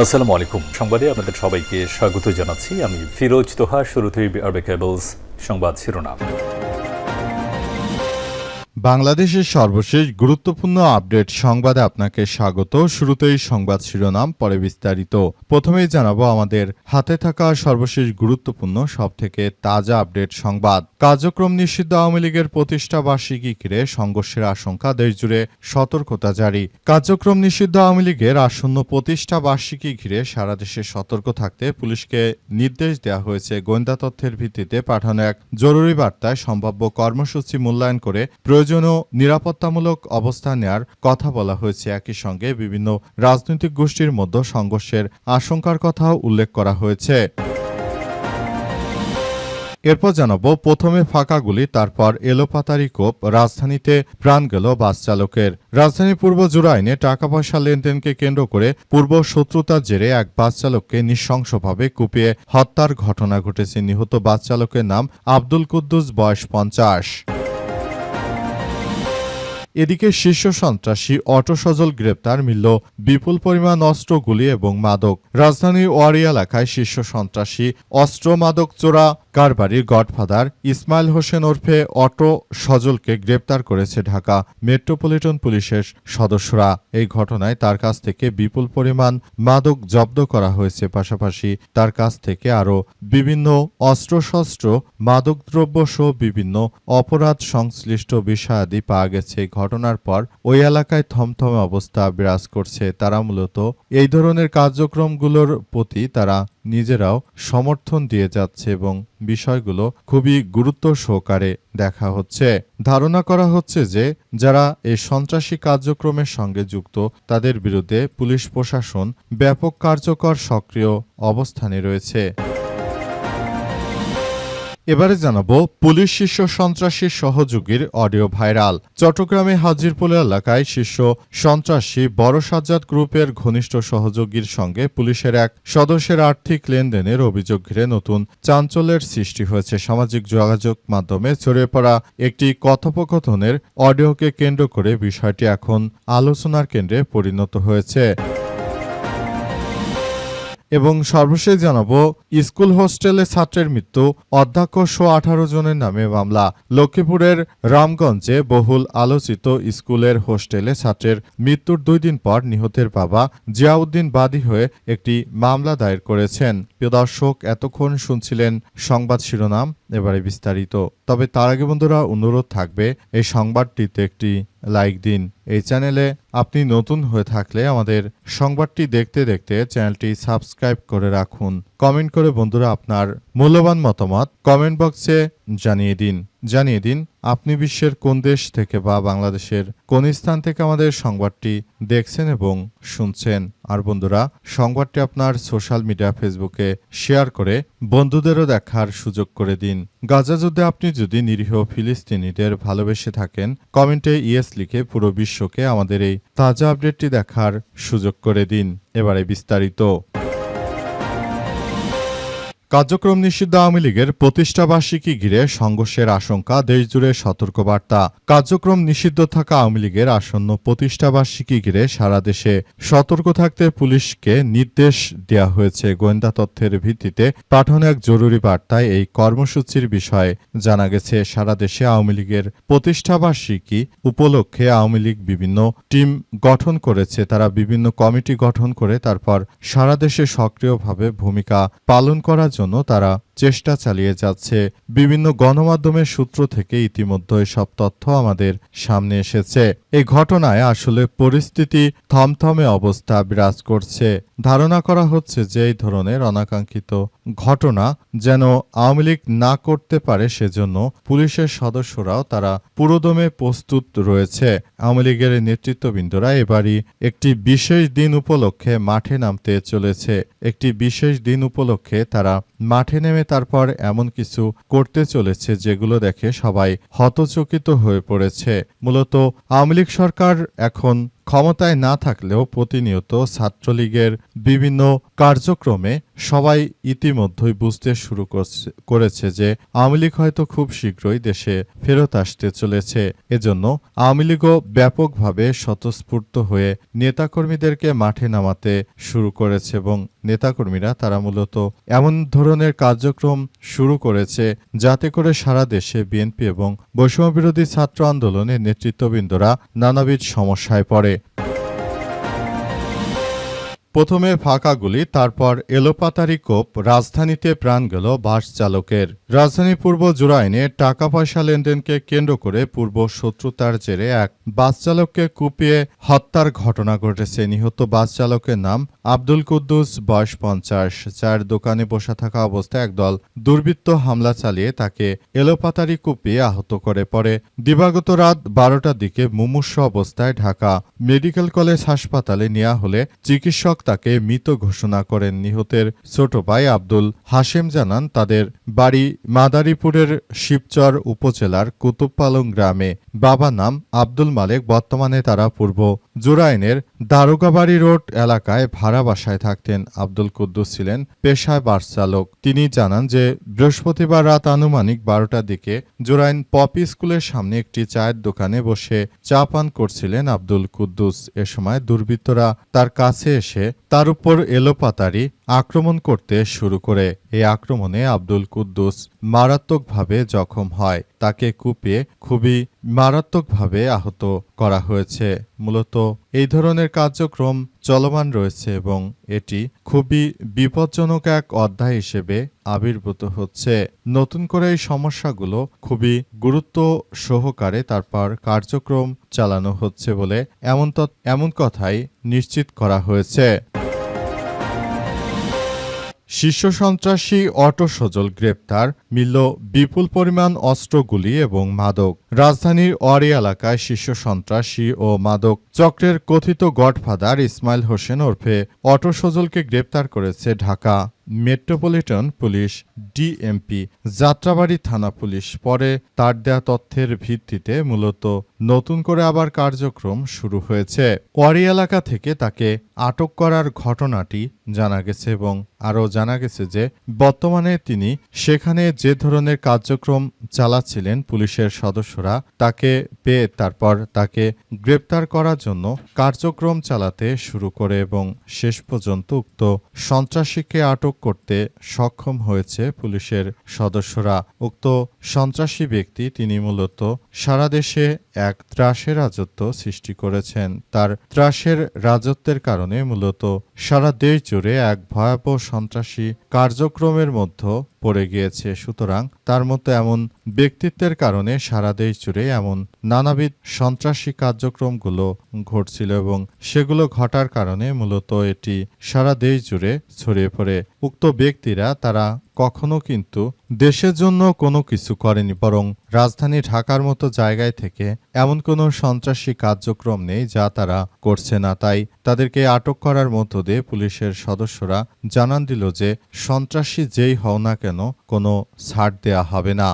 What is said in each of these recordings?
আসসালামু আলাইকুম। সংবাদে আপনাদের সবাইকে স্বাগত জানাচ্ছি। আমি ফিরোজ তোহা। শুরুতেই আরবে কেবলস সংবাদ শিরোনাম। বাংলাদেশের সর্বশেষ গুরুত্বপূর্ণ আপডেট সংবাদে আপনাকে স্বাগত। শুরুতেই সংবাদ শিরোনাম, পরে বিস্তারিত। প্রথমেই জানাবো আমাদের হাতে থাকা সর্বশেষ গুরুত্বপূর্ণ সবথেকে তাজা আপডেট সংবাদ। কার্যক্রম নিষিদ্ধ আওয়ামী লীগের প্রতিষ্ঠা বার্ষিকী ঘিরে সংঘর্ষের আশঙ্কা, দেশজুড়ে সতর্কতা জারি। কার্যক্রম নিষিদ্ধ আওয়ামী লীগের আসন্ন প্রতিষ্ঠা বার্ষিকী ঘিরে সারা দেশে সতর্ক থাকতে পুলিশকে নির্দেশ দেওয়া হয়েছে। গোয়েন্দা তথ্যের ভিত্তিতে পাঠানো এক জরুরি বার্তায় সম্ভাব্য কর্মসূচি মূল্যায়ন করে প্রয়োজনীয় নিরাপত্তামূলক অবস্থান নেওয়ার কথা বলা হয়েছে। একই সঙ্গে বিভিন্ন রাজনৈতিক গোষ্ঠীর মধ্যে সংঘর্ষের আশঙ্কার কথাও উল্লেখ করা হয়েছে। এরপর জানাবো প্রথমে ফাঁকা গুলি, তারপর এলোপাতারি কোপ, রাজধানীতে প্রাণ গেল বাস চালকের। রাজধানীর পূর্ব জুরাইনে টাকা পয়সা লেনদেনকে কেন্দ্র করে পূর্ব শত্রুতার জেরে এক বাস চালককে নৃশংসভাবে কুপিয়ে হত্যার ঘটনা ঘটেছে। নিহত বাস চালকের নাম আব্দুল কুদ্দুস, বয়স 50। এদিকে শীর্ষ সন্ত্রাসী অটো সজল গ্রেপ্তার, মিলল বিপুল পরিমাণ অস্ত্র, গুলি এবং মাদক। রাজধানীর ওয়ারি এলাকায় শীর্ষ সন্ত্রাসী অস্ত্র মাদক চোরা কারবারির গডফাদার ইসমাইল হোসেন ওরফে অটো সজলকে গ্রেপ্তার করেছে ঢাকা মেট্রোপলিটন পুলিশের সদস্যরা। এই ঘটনায় তার কাছ থেকে বিপুল পরিমাণ মাদক জব্দ করা হয়েছে। পাশাপাশি তার কাছ থেকে আরও বিভিন্ন অস্ত্রশস্ত্র, মাদকদ্রব্য সহ বিভিন্ন অপরাধ সংশ্লিষ্ট বিষয়াদি পাওয়া গেছে। ঘটনার পর ওই এলাকায় থমথমে অবস্থা বিরাজ করছে। তারা মূলত এই ধরনের কার্যক্রমগুলোর প্রতি তারা নিজেরাও সমর্থন দিয়ে যাচ্ছে এবং বিষয়গুলো খুবই গুরুত্ব সহকারে দেখা হচ্ছে। ধারণা করা হচ্ছে যে যারা এই সন্ত্রাসী কার্যক্রমের সঙ্গে যুক্ত তাদের বিরুদ্ধে পুলিশ প্রশাসন ব্যাপক কার্যকর সক্রিয় অবস্থানে রয়েছে। এবারে জানাবো পুলিশ শীর্ষ সন্ত্রাসী সহযোগীর অডিও ভাইরাল। চট্টগ্রামে হাজিরপুল এলাকায় শীর্ষ সন্ত্রাসী বড় সাজ্জাদ গ্রুপের ঘনিষ্ঠ সহযোগীর সঙ্গে পুলিশের এক সদস্যের আর্থিক লেনদেনের অভিযোগ ঘিরে নতুন চাঞ্চল্যের সৃষ্টি হয়েছে। সামাজিক যোগাযোগ মাধ্যমে ছড়িয়ে পড়া একটি কথোপকথনের অডিওকে কেন্দ্র করে বিষয়টি এখন আলোচনার কেন্দ্রে পরিণত হয়েছে। এবং সর্বশেষ জানাবো স্কুল হোস্টেলে ছাত্রের মৃত্যু, অধ্যক্ষ সহ 18 জনের নামে মামলা। লক্ষ্মীপুরের রামগঞ্জে বহুল আলোচিত স্কুলের হোস্টেলে ছাত্রের মৃত্যুর 2 দিন পর নিহতের বাবা জিয়াউদ্দিন বাদী হয়ে একটি মামলা দায়ের করেছেন। প্রিয় দর্শক, এতক্ষণ শুনছিলেন সংবাদ শিরোনাম, এবারে বিস্তারিত। তবে তার আগে বন্ধুরা অনুরোধ থাকবে এই সংবাদটিতে একটি লাইক দিন। এই চ্যানেলে আপনি নতুন হয়ে থাকলে আমাদের সংবাদটি দেখতে দেখতে চ্যানেলটি সাবস্ক্রাইব করে রাখুন। কমেন্ট করে বন্ধুরা আপনার মূল্যবান মতামত কমেন্ট বক্সে জানিয়ে দিন আপনি বিশ্বের কোন দেশ থেকে বা বাংলাদেশের কোন স্থান থেকে আমাদের সংবাদটি দেখছেন এবং শুনছেন। আর বন্ধুরা, সংবাদটি আপনার সোশ্যাল মিডিয়া ফেসবুকে শেয়ার করে বন্ধুদেরও দেখার সুযোগ করে দিন। গাজা যুদ্ধে আপনি যদি নিরীহ ফিলিস্তিনিদের ভালোবেসে থাকেন, কমেন্টে ইয়েস লিখে পুরো বিশ্বকে আমাদের এই তাজা আপডেটটি দেখার সুযোগ করে দিন। এবারে বিস্তারিত। কার্যক্রম নিষিদ্ধ আওয়ামী লীগের প্রতিষ্ঠা বার্ষিকী ঘিরে সংঘর্ষের আশঙ্কা, দেশজুড়ে সতর্কবার্তা। কার্যক্রম নিষিদ্ধ থাকা আওয়ামী লীগের আসন্ন প্রতিষ্ঠা বার্ষিকী ঘিরে সারা দেশে সতর্ক থাকতে পুলিশকে নির্দেশ দেওয়া হয়েছে। গোয়েন্দা তথ্যের ভিত্তিতে পাঠানো এক জরুরি বার্তায় এই কর্মসূচির বিষয়ে জানা গেছে। সারা দেশে আওয়ামী লীগের প্রতিষ্ঠা বার্ষিকী উপলক্ষে আওয়ামী লীগ বিভিন্ন টিম গঠন করেছে। তারা বিভিন্ন কমিটি গঠন করে তারপর সারা দেশে সক্রিয়ভাবে ভূমিকা পালন করার জন্য তারা চেষ্টা চালিয়ে যাচ্ছে। বিভিন্ন গণমাধ্যমের সূত্র থেকে ইতিমধ্যে সব তথ্য আমাদের সামনে এসেছে। এই ঘটনায় আসলে পরিস্থিতি থমথমে অবস্থা বিরাজ করছে। ধারণা করা হচ্ছে যে এই ধরনের অনাকাঙ্ক্ষিত ঘটনা যেন আওয়ামী লীগ না করতে পারে, সেজন্য পুলিশের সদস্যরাও তারা পুরোদমে প্রস্তুত রয়েছে। আওয়ামী লীগের নেতৃত্ববৃন্দরা এবারই একটি বিশেষ দিন উপলক্ষে মাঠে নামতে চলেছে। একটি বিশেষ দিন উপলক্ষে তারা মাঠে নেমে তারপর এমন কিছু করতে চলেছে যেগুলো দেখে সবাই হতচকিত হয়ে পড়েছে। মূলত আওয়ামী লীগ সরকার এখন ক্ষমতায় না থাকলেও প্রতিনিয়ত ছাত্রলীগের বিভিন্ন কার্যক্রমে সবাই ইতিমধ্যেই বুঝতে শুরু করেছে যে আওয়ামী লীগ হয়তো খুব শীঘ্রই দেশে ফেরত আসতে চলেছে। এজন্য আওয়ামী লীগও ব্যাপকভাবে স্বতঃস্ফূর্ত হয়ে নেতাকর্মীদেরকে মাঠে নামাতে শুরু করেছে এবং নেতাকর্মীরা তারা মূলত এমন ধরনের কার্যক্রম শুরু করেছে যাতে করে সারা দেশে বিএনপি এবং বৈষম্যবিরোধী ছাত্র আন্দোলনের নেতৃত্ববৃন্দরা নানাবিধ সমস্যায় পড়ে। প্রথমে ফাঁকা গুলি, তারপর এলোপাতাড়ি কোপ, রাজধানীতে প্রাণ গেল বাস চালকের। রাজধানী পূর্ব জুরাইনে টাকা পয়সা লেনদেনকে কেন্দ্র করে পূর্ব শত্রুতার জেরে এক বাস চালককে কুপিয়ে হত্যার ঘটনা ঘটেছে। নিহত বাস চালকের নাম আব্দুল কুদ্দুস, বয়স 50। চায়ের দোকানে বসে থাকা অবস্থায় একদল দুর্বৃত্ত হামলা চালিয়ে তাকে এলোপাতাড়ি কুপিয়ে আহত করে। পরে দিবাগত রাত 12টার দিকে মুমূর্ষু অবস্থায় ঢাকা মেডিকেল কলেজ হাসপাতালে নেওয়া হলে চিকিৎসক তাকে মৃত ঘোষণা করেন। নিহতের ছোট ভাই আব্দুল হাশেম জানান, তাদের বাড়ি মাদারীপুরের শিবচর উপজেলার কুতুবপালং গ্রামে। বাবা নাম আব্দুল মালেক। বর্তমানে তারা পূর্ব জুরাইনের দারোগাবাড়ি রোড এলাকায় ভাড়া বাসায় থাকতেন। আব্দুল কুদ্দুস ছিলেন পেশায় বাস চালক। তিনি জানান যে বৃহস্পতিবার রাত আনুমানিক 12টার দিকে জুরাইন পপি স্কুলের সামনে একটি চায়ের দোকানে বসে চা পান করছিলেন আব্দুল কুদ্দুস। এ সময় দুর্বৃত্তরা তার কাছে এসে তার উপর এলোপাতাড়ি আক্রমণ করতে শুরু করে। এই আক্রমণে আব্দুল কুদ্দুস মারাত্মকভাবে জখম হয়। তাকে কুপিয়ে খুবই মারাত্মকভাবে আহত করা হয়েছে। মূলত এই ধরনের কার্যক্রম চলমান রয়েছে এবং এটি খুবই বিপজ্জনক এক অধ্যায় হিসেবে আবির্ভূত হচ্ছে। নতুন করে এই সমস্যাগুলো খুবই গুরুত্ব সহকারে তারপর কার্যক্রম চালানো হচ্ছে বলে এমন কথাই নিশ্চিত করা হয়েছে। শীর্ষ সন্ত্রাসী অটো সজল গ্রেপ্তার, মিলল বিপুল পরিমাণ অস্ত্র, গুলি এবং মাদক। রাজধানীর ওয়ারি এলাকায় শীর্ষ সন্ত্রাসী ও মাদক চক্রের কথিত গডফাদার ইসমাইল হোসেন ওরফে অটো সজলকে গ্রেপ্তার করেছে Dhaka metropolitan police, DMP, Jatrabari থানা পুলিশ। পরে তার দেয়া তথ্যের ভিত্তিতে মূলত নতুন করে আবার কার্যক্রম শুরু হয়েছে। ওয়ারি এলাকা থেকে তাকে আটক করার ঘটনাটি জানা গেছে এবং আরও জানা গেছে যে বর্তমানে তিনি সেখানে যে ধরনের কার্যক্রম চালাচ্ছিলেন পুলিশের সদস্যরা তাকে পেয়ে তারপর তাকে গ্রেপ্তার করার জন্য কার্যক্রম চালাতে শুরু করে এবং শেষ পর্যন্ত উক্ত সন্ত্রাসীকে আটক করতে সক্ষম হয়েছে পুলিশের সদস্যরা। উক্ত সন্ত্রাসী ব্যক্তি তিনি মূলত সারা দেশে এক ত্রাসের রাজত্ব সৃষ্টি করেছেন। তার ত্রাসের রাজত্বের কারণে মূলত সারা দেশ জুড়ে এক ভয়াবহ সন্ত্রাসী কার্যক্রমের মধ্যে পড়ে গিয়েছে। সুতরাং তার মতো এমন ব্যক্তিত্বের কারণে সারা দেশ জুড়ে এমন নানাবিধ সন্ত্রাসী কার্যক্রমগুলো ঘটছিল এবং সেগুলো ঘটার কারণে মূলত এটি সারা দেশ জুড়ে ছড়িয়ে পড়ে। উক্ত ব্যক্তিরা তারা কখনো কিন্তু দেশের জন্য কোনো কিছু করেনি, বরং রাজধানী ঢাকার মতো জায়গায় থেকে এমন কোনো সন্ত্রাসী কার্যক্রম নেই যা তারা করছে না। তাই তাদেরকে আটক করার মধ্য দিয়ে পুলিশের সদস্যরা জানান দিল যে সন্ত্রাসী যেই হও না কেন কোনো ছাড় দেয়া হবে না।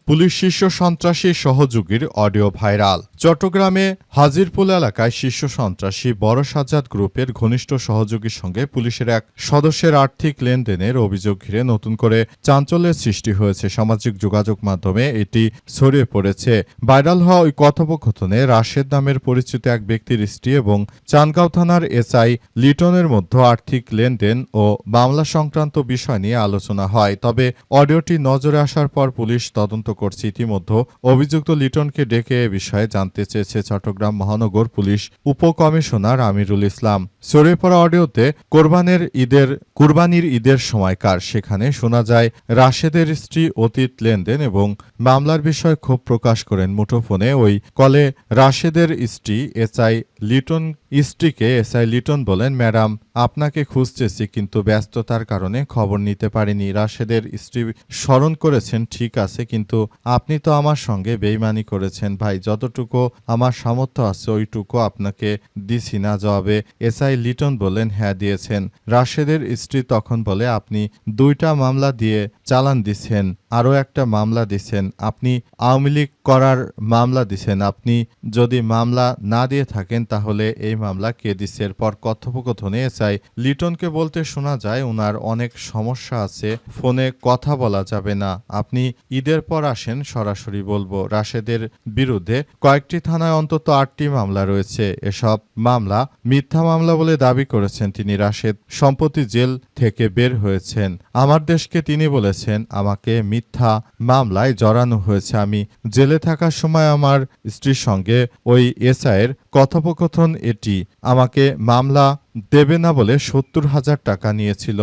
পুলিশ শীর্ষ সন্ত্রাসী সহযোগীর অডিও ভাইরাল। চট্টগ্রামে হাজিরপুল এলাকায় শীর্ষ সন্ত্রাসী বড় সাজ্জাদ গ্রুপের ঘনিষ্ঠ সহযোগীর সঙ্গে পুলিশের এক সদস্যের আর্থিক লেনদেনের অভিযোগ ঘিরে নতুন করে চাঞ্চল্যের সৃষ্টি হয়েছে। সামাজিক যোগাযোগ মাধ্যমে এটি ছড়িয়ে পড়েছে। ভাইরাল হওয়া ওই কথোপকথনে রাশেদ নামের পরিচিত এক ব্যক্তির স্ত্রী এবং চানগাঁও থানার এসআই লিটনের মধ্যে আর্থিক লেনদেন ও মামলা সংক্রান্ত বিষয় নিয়ে আলোচনা হয়। তবে অডিওটি নজরে আসার পর পুলিশ তদন্ত করছে। ইতিমধ্যে অভিযুক্ত লিটনকে ডেকে এ বিষয়ে জানতে চেয়েছে চট্টগ্রাম মহানগর পুলিশ উপকমিশনার আমিরুল ইসলাম। ছড়িয়ে পড়া অডিওতে কুরবানির ঈদের সময়কার, সেখানে শোনা যায় রাশেদের স্ত্রী অতীত লেনদেন এবং মামলার বিষয়ে ক্ষোভ প্রকাশ করেন। মুঠোফোনে ওই কলে রাশেদের স্ত্রী স্ত্রীকে এসআই লিটন বলেন, ম্যাডাম আপনাকে খুঁজতেছি কিন্তু ব্যস্ততার কারণে খবর নিতে পারিনি। রাশেদের স্ত্রী স্মরণ করেছেন, ঠিক আছে, কিন্তু আপনি তো আমার সঙ্গে বেইমানি করেছেন ভাই, যতটুকু আমার সামর্থ্য আছে ওইটুকু আপনাকে দিছি না। জবাবে এসআই লিটন বলেন, হ্যাঁ দিয়েছেন। রাশেদের স্ত্রী তখন বলে, আপনি 2টা মামলা দিয়ে চালান দিচ্ছেন, আরও একটা মামলা দিছেন, আপনি আওয়ামী লীগ করার মামলা দিছেন, আপনি যদি মামলা না দিয়ে থাকেন তাহলে এই মামলা কে দিছে? এরপর কথোপকথনে এসআই লিটনকে বলতে শোনা যায় ওনার অনেক সমস্যা আছে, ফোনে কথা বলা যাবে না, আপনি ঈদের পর আসেন সরাসরি বলবো। রাশেদের বিরুদ্ধে কয়েকটি থানায় অন্তত 8টি মামলা রয়েছে। এসব মামলা মিথ্যা মামলা বলে দাবি করেছেন তিনি। রাশেদ সম্প্রতি জেল থেকে বের হয়েছেন। আমার দেশকে তিনি বলেছেন, আমাকে মিথ্যা মামলায় জড়ানো হয়েছে। আমি জেলে থাকার সময় আমার স্ত্রীর সঙ্গে ওই এসআইয়ের কথোপকথন এটি। আমাকে মামলা দেবে না বলে 70,000 টাকা নিয়েছিল।